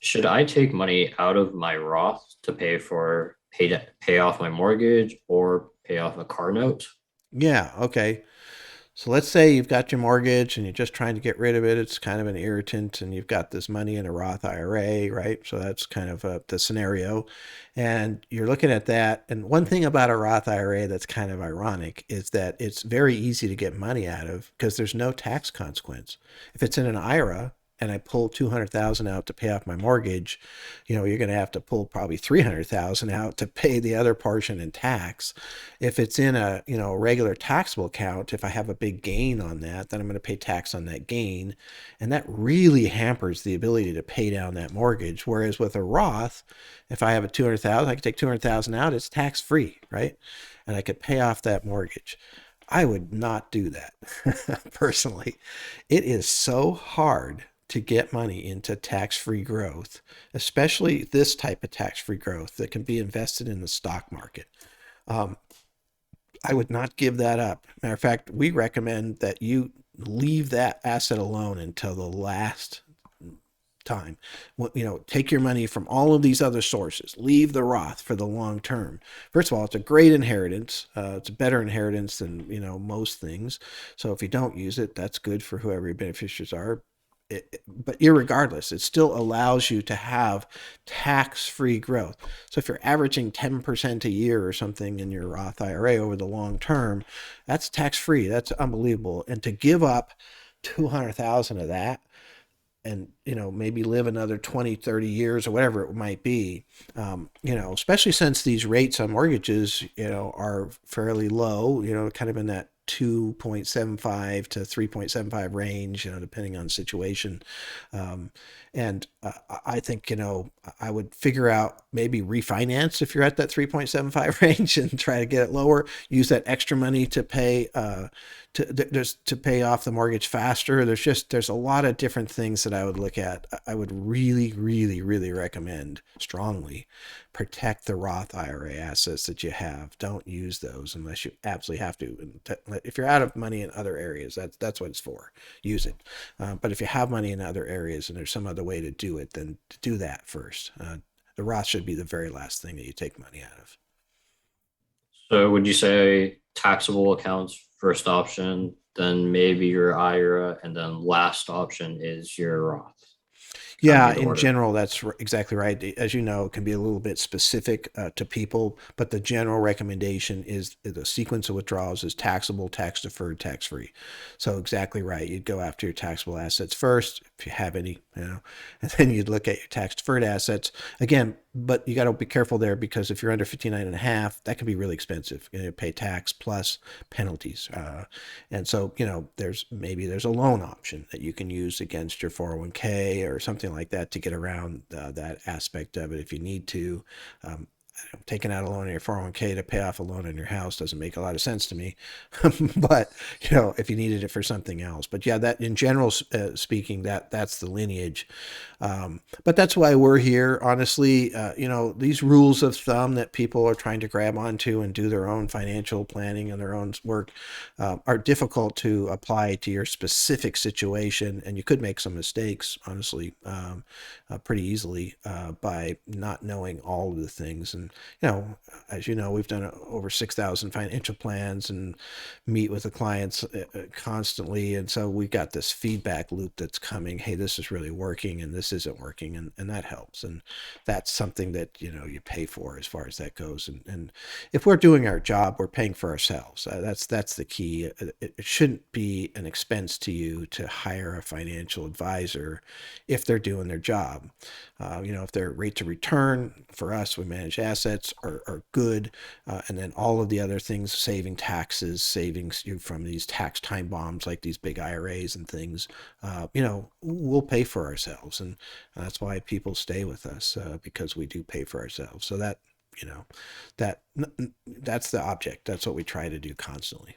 should I take money out of my Roth to pay off my mortgage or pay off a car note? Yeah, okay. So let's say you've got your mortgage and you're just trying to get rid of it. It's kind of an irritant, and you've got this money in a Roth in, right? So that's kind of the scenario. And you're looking at that. And one thing about a Roth IRA that's kind of ironic is that it's very easy to get money out of because there's no tax consequence. If it's in an IRA, and I pull 200,000 out to pay off my mortgage, you're going to have to pull probably 300,000 out to pay the other portion in tax. If it's in a regular taxable account, if I have a big gain on that, then I'm going to pay tax on that gain, and that really hampers the ability to pay down that mortgage. Whereas with a Roth, if I have a 200,000, I can take 200,000 out, it's tax free, right? And I could pay off that mortgage. I would not do that personally. It is so hard to get money into tax-free growth, especially this type of tax-free growth that can be invested in the stock market. Um, I would not give that up. Matter of fact, we recommend that you leave that asset alone until the last time. Take your money from all of these other sources. Leave the Roth for the long term. First of all, it's a great inheritance. It's a better inheritance than most things. So if you don't use it, that's good for whoever your beneficiaries are. But irregardless, it still allows you to have tax-free growth. So if you're averaging 10% a year or something in your Roth IRA over the long term, that's tax-free. That's unbelievable. And to give up 200,000 of that and maybe live another 20, 30 years or whatever it might be, especially since these rates on mortgages are fairly low, kind of in that 2.75 to 3.75 range, depending on situation. And I think, I would figure out maybe refinance if you're at that 3.75 range and try to get it lower. Use that extra money to pay to pay off the mortgage faster. There's a lot of different things that I would look at. I would really, really, really recommend strongly protect the Roth IRA assets that you have. Don't use those unless you absolutely have to. If you're out of money in other areas, that's what it's for. Use it. But if you have money in other areas and there's some other way to do it, then do that first. The Roth should be the very last thing that you take money out of. So would you say taxable accounts first option, then maybe your IRA, and then last option is your Roth? That'd be Yeah, the in order. general, that's exactly right. As you know, it can be a little bit specific to people, but the general recommendation is the sequence of withdrawals is taxable, tax deferred, tax free. So exactly right. You'd go after your taxable assets first, if you have any, and then you'd look at your tax deferred assets again. But you got to be careful there because if you're under 59 and a half, that can be really expensive. You pay tax plus penalties. And so, there's a loan option that you can use against your 401k or something like that to get around that aspect of it if you need to. Taking out a loan on your 401k to pay off a loan on your house doesn't make a lot of sense to me. But if you needed it for something else, but yeah, that in general speaking, that's the lineage. But that's why we're here, honestly. These rules of thumb that people are trying to grab onto and do their own financial planning and their own work are difficult to apply to your specific situation, and you could make some mistakes, honestly, pretty easily by not knowing all of the things. And as you know, we've done over 6,000 financial plans and meet with the clients constantly, and so we've got this feedback loop that's coming. Hey, this is really working, and this isn't working, and that helps. And that's something that you pay for as far as that goes. And if we're doing our job, we're paying for ourselves. That's the key. It shouldn't be an expense to you to hire a financial advisor if they're doing their job. If their rates of return for us, we manage assets are good, and then all of the other things, saving taxes, savings you from these tax time bombs like these big IRAs and things, we'll pay for ourselves, and that's why people stay with us because we do pay for ourselves. So that you know that that's the object. That's what we try to do constantly.